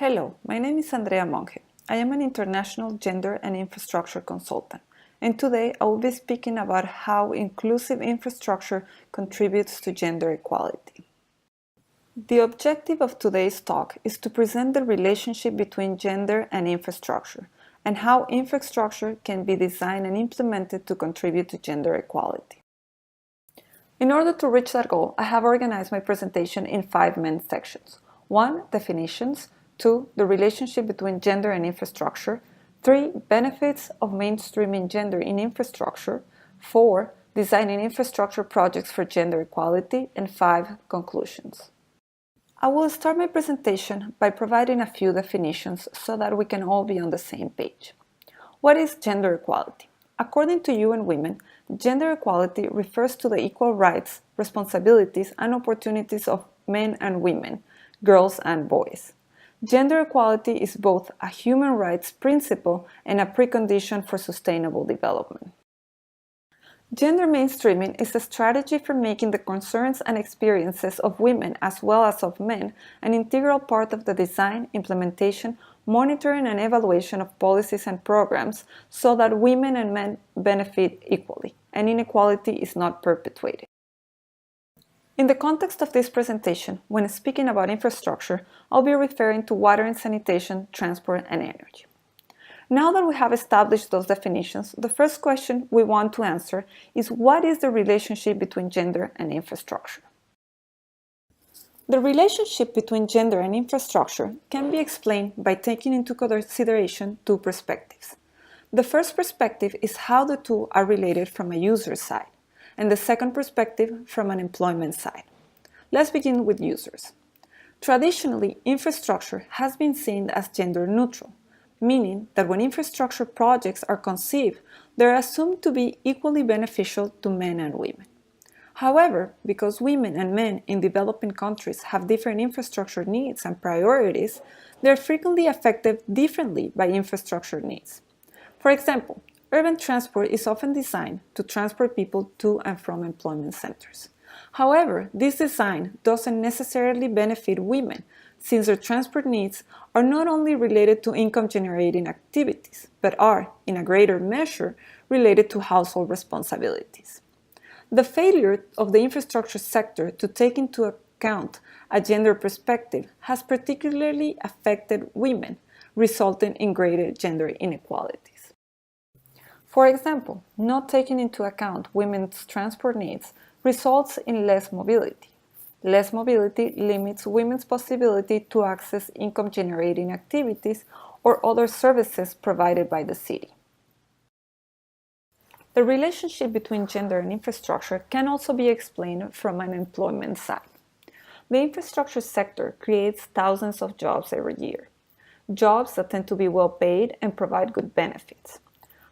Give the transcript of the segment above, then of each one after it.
Hello, my name is Andrea Monje. I am an international gender and infrastructure consultant, and today I will be speaking about how inclusive infrastructure contributes to gender equality. The objective of today's talk is to present the relationship between gender and infrastructure, and how infrastructure can be designed and implemented to contribute to gender equality. In order to reach that goal, I have organized my presentation in 5 main sections. 1. Definitions. 2. The relationship between gender and infrastructure. 3. Benefits of mainstreaming gender in infrastructure. 4. Designing infrastructure projects for gender equality. And 5. Conclusions. I will start my presentation by providing a few definitions so that we can all be on the same page. What is gender equality? According to UN Women, gender equality refers to the equal rights, responsibilities, and opportunities of men and women, girls and boys. Gender equality is both a human rights principle and a precondition for sustainable development. Gender mainstreaming is a strategy for making the concerns and experiences of women as well as of men an integral part of the design, implementation, monitoring, and evaluation of policies and programs so that women and men benefit equally and inequality is not perpetuated. In the context of this presentation, when speaking about infrastructure, I'll be referring to water and sanitation, transport, and energy. Now that we have established those definitions, the first question we want to answer is what is the relationship between gender and infrastructure? The relationship between gender and infrastructure can be explained by taking into consideration two perspectives. The first perspective is how the two are related from a user side, and the second perspective from an employment side. Let's begin with users. Traditionally, infrastructure has been seen as gender neutral, meaning that when infrastructure projects are conceived, they're assumed to be equally beneficial to men and women. However, because women and men in developing countries have different infrastructure needs and priorities, they're frequently affected differently by infrastructure needs. For example, urban transport is often designed to transport people to and from employment centers. However, this design doesn't necessarily benefit women, since their transport needs are not only related to income-generating activities, but are, in a greater measure, related to household responsibilities. The failure of the infrastructure sector to take into account a gender perspective has particularly affected women, resulting in greater gender inequalities. For example, not taking into account women's transport needs results in less mobility. Less mobility limits women's possibility to access income-generating activities or other services provided by the city. The relationship between gender and infrastructure can also be explained from an employment side. The infrastructure sector creates thousands of jobs every year, jobs that tend to be well paid and provide good benefits.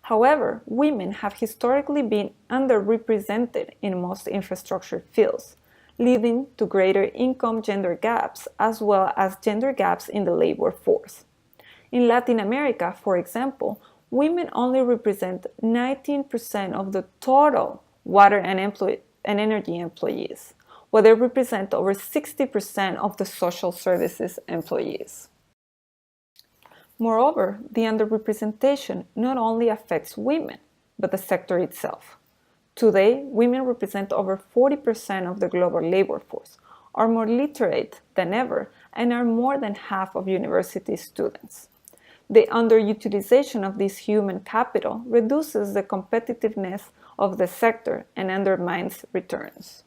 However, women have historically been underrepresented in most infrastructure fields, leading to greater income gender gaps as well as gender gaps in the labor force. In Latin America, for example, women only represent 19% of the total water and energy employees, while they represent over 60% of the social services employees. Moreover, the underrepresentation not only affects women, but the sector itself. Today, women represent over 40% of the global labor force, are more literate than ever, and are more than half of university students. The underutilization of this human capital reduces the competitiveness of the sector and undermines returns.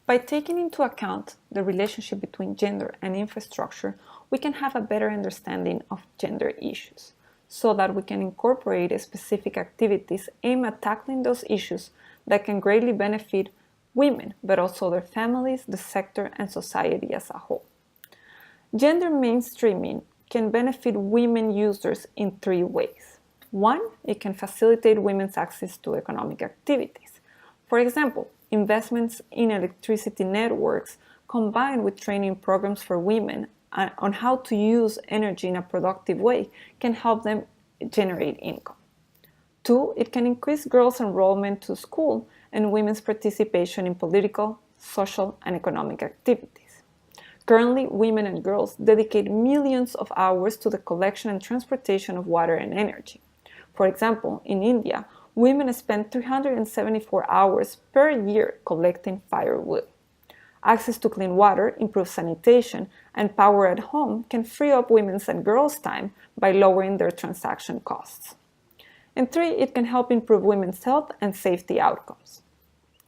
By taking into account the relationship between gender and infrastructure, we can have a better understanding of gender issues, so that we can incorporate specific activities aimed at tackling those issues that can greatly benefit women, but also their families, the sector, and society as a whole. Gender mainstreaming can benefit women users in 3 ways. 1, it can facilitate women's access to economic activities. For example, investments in electricity networks combined with training programs for women on how to use energy in a productive way can help them generate income. 2, it can increase girls' enrollment to school and women's participation in political, social, and economic activities. Currently, women and girls dedicate millions of hours to the collection and transportation of water and energy. For example, in India, women spend 374 hours per year collecting firewood. Access to clean water, improved sanitation, and power at home can free up women's and girls' time by lowering their transaction costs. And three, it can help improve women's health and safety outcomes.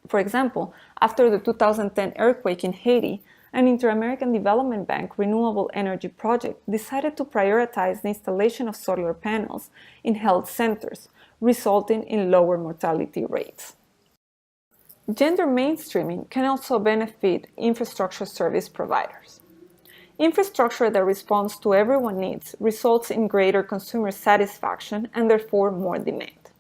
For example, after the 2010 earthquake in Haiti, an Inter-American Development Bank renewable energy project decided to prioritize the installation of solar panels in health centers, resulting in lower mortality rates. Gender mainstreaming can also benefit infrastructure service providers. Infrastructure that responds to everyone's needs results in greater consumer satisfaction and therefore more demand.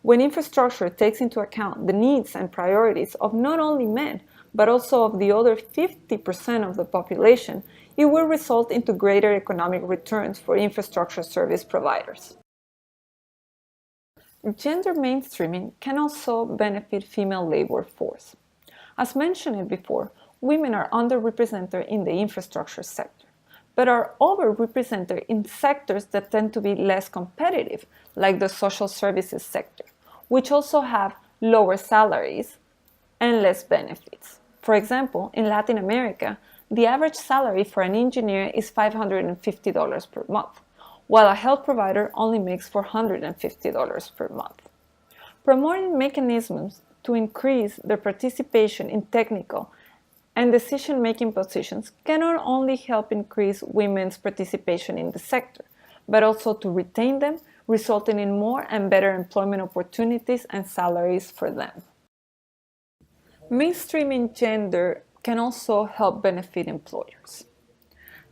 When infrastructure takes into account the needs and priorities of not only men, but also of the other 50% of the population, it will result into greater economic returns for infrastructure service providers. Gender mainstreaming can also benefit female labor force. As mentioned before, women are underrepresented in the infrastructure sector, but are overrepresented in sectors that tend to be less competitive, like the social services sector, which also have lower salaries and less benefits. For example, in Latin America, the average salary for an engineer is $550 per month, while a health provider only makes $450 per month. Promoting mechanisms to increase their participation in technical and decision-making positions can not only help increase women's participation in the sector, but also to retain them, resulting in more and better employment opportunities and salaries for them. Mainstreaming gender can also help benefit employers.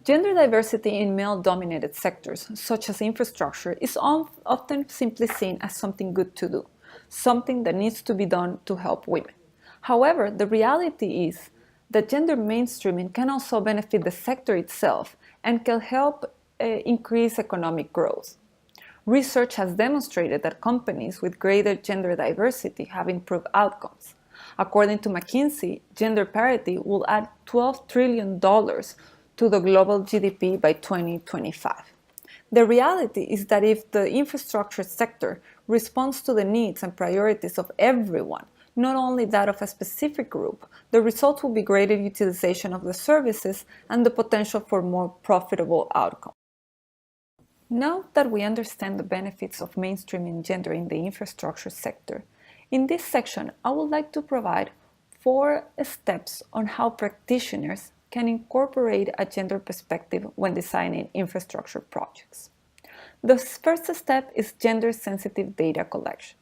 Gender diversity in male-dominated sectors, such as infrastructure, is often simply seen as something good to do, something that needs to be done to help women. However, the reality is that gender mainstreaming can also benefit the sector itself and can help increase economic growth. Research has demonstrated that companies with greater gender diversity have improved outcomes. According to McKinsey, gender parity will add $12 trillion to the global GDP by 2025. The reality is that if the infrastructure sector responds to the needs and priorities of everyone, not only that of a specific group, the result will be greater utilization of the services and the potential for more profitable outcomes. Now that we understand the benefits of mainstreaming gender in the infrastructure sector, in this section I would like to provide 4 steps on how practitioners can incorporate a gender perspective when designing infrastructure projects. The first step is gender-sensitive data collection.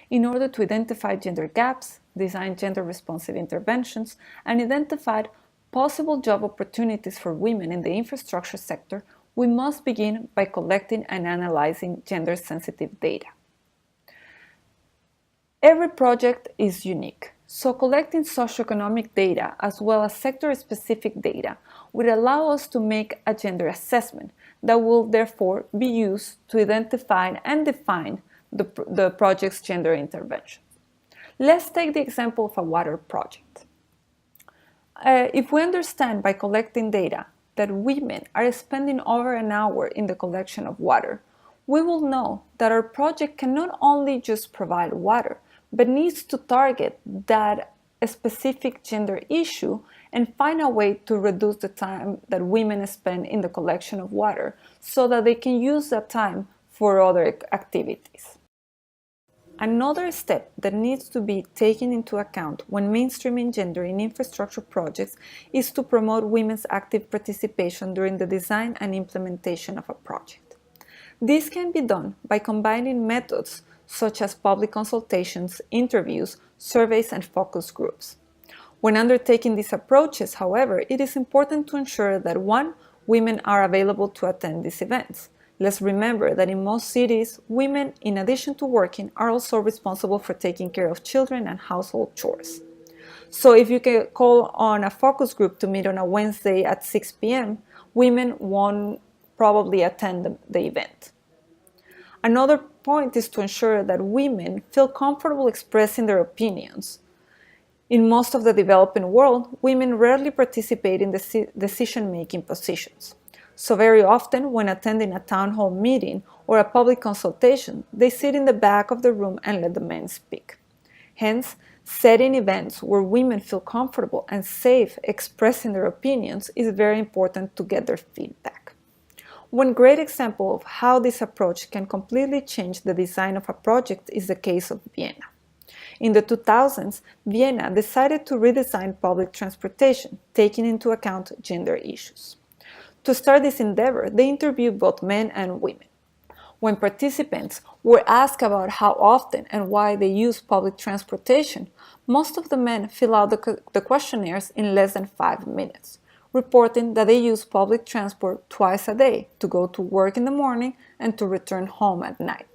In order to identify gender gaps, design gender-responsive interventions, and identify possible job opportunities for women in the infrastructure sector, we must begin by collecting and analyzing gender-sensitive data. Every project is unique, so collecting socioeconomic data as well as sector-specific data would allow us to make a gender assessment that will therefore be used to identify and define the project's gender intervention. Let's take the example of a water project. If we understand by collecting data that women are spending over an hour in the collection of water, we will know that our project can not only just provide water, but needs to target that specific gender issue and find a way to reduce the time that women spend in the collection of water so that they can use that time for other activities. Another step that needs to be taken into account when mainstreaming gender in infrastructure projects is to promote women's active participation during the design and implementation of a project. This can be done by combining methods such as public consultations, interviews, surveys, and focus groups. When undertaking these approaches, however, it is important to ensure that 1. Women are available to attend these events. Let's remember that in most cities, women, in addition to working, are also responsible for taking care of children and household chores. So if you can call on a focus group to meet on a Wednesday at 6 p.m., women won't probably attend the event. Another point is to ensure that women feel comfortable expressing their opinions In most of the developing world, women rarely participate in decision-making positions. So very often, when attending a town hall meeting or a public consultation, they sit in the back of the room and let the men speak. Hence, setting events where women feel comfortable and safe expressing their opinions is very important to get their feedback. One great example of how this approach can completely change the design of a project is the case of Vienna. In the 2000s, Vienna decided to redesign public transportation, taking into account gender issues. To start this endeavor, they interviewed both men and women. When participants were asked about how often and why they use public transportation, most of the men fill out the questionnaires in less than 5 minutes, reporting that they use public transport twice a day to go to work in the morning and to return home at night.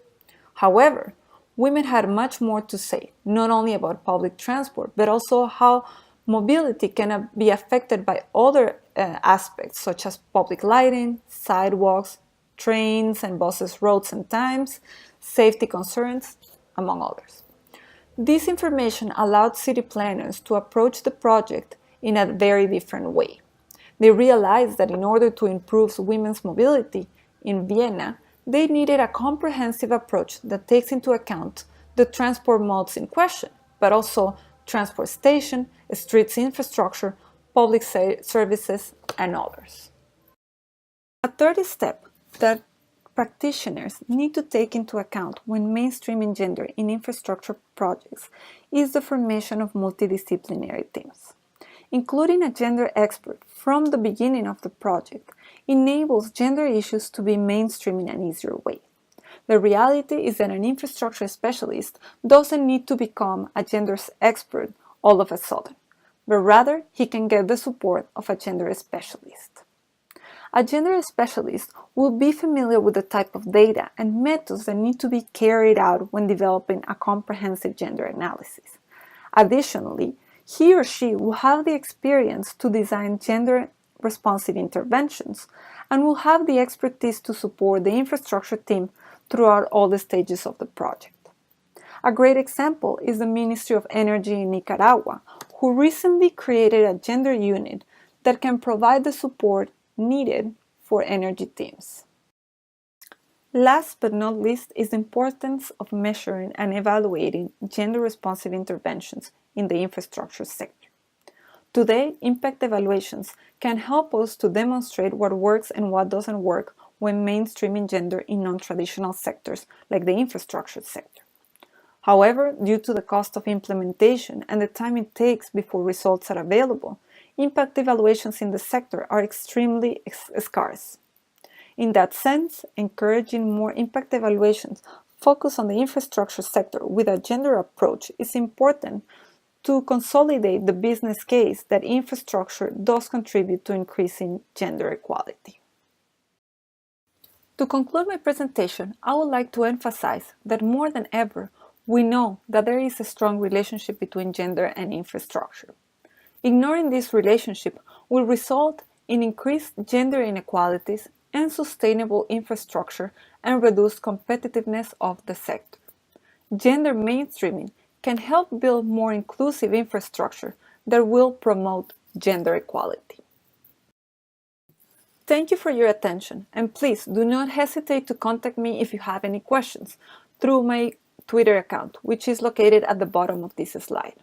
However, women had much more to say, not only about public transport, but also how mobility can be affected by other aspects, such as public lighting, sidewalks, trains and buses' routes and times, safety concerns, among others. This information allowed city planners to approach the project in a very different way. They realized that in order to improve women's mobility in Vienna, they needed a comprehensive approach that takes into account the transport modes in question, but also transport station, streets infrastructure, public services, and others. A third step that practitioners need to take into account when mainstreaming gender in infrastructure projects is the formation of multidisciplinary teams. Including a gender expert from the beginning of the project enables gender issues to be mainstreamed in an easier way. The reality is that an infrastructure specialist doesn't need to become a gender expert all of a sudden, but rather he can get the support of a gender specialist. A gender specialist will be familiar with the type of data and methods that need to be carried out when developing a comprehensive gender analysis. Additionally, he or she will have the experience to design gender-responsive interventions and will have the expertise to support the infrastructure team throughout all the stages of the project. A great example is the Ministry of Energy in Nicaragua, who recently created a gender unit that can provide the support needed for energy teams. Last but not least is the importance of measuring and evaluating gender-responsive interventions in the infrastructure sector. Today, impact evaluations can help us to demonstrate what works and what doesn't work when mainstreaming gender in non-traditional sectors like the infrastructure sector. However, due to the cost of implementation and the time it takes before results are available, impact evaluations in the sector are extremely scarce. In that sense, encouraging more impact evaluations focused on the infrastructure sector with a gender approach is important to consolidate the business case that infrastructure does contribute to increasing gender equality. To conclude my presentation, I would like to emphasize that more than ever, we know that there is a strong relationship between gender and infrastructure. Ignoring this relationship will result in increased gender inequalities and sustainable infrastructure and reduced competitiveness of the sector. Gender mainstreaming can help build more inclusive infrastructure that will promote gender equality. Thank you for your attention, and please do not hesitate to contact me if you have any questions through my Twitter account, which is located at the bottom of this slide.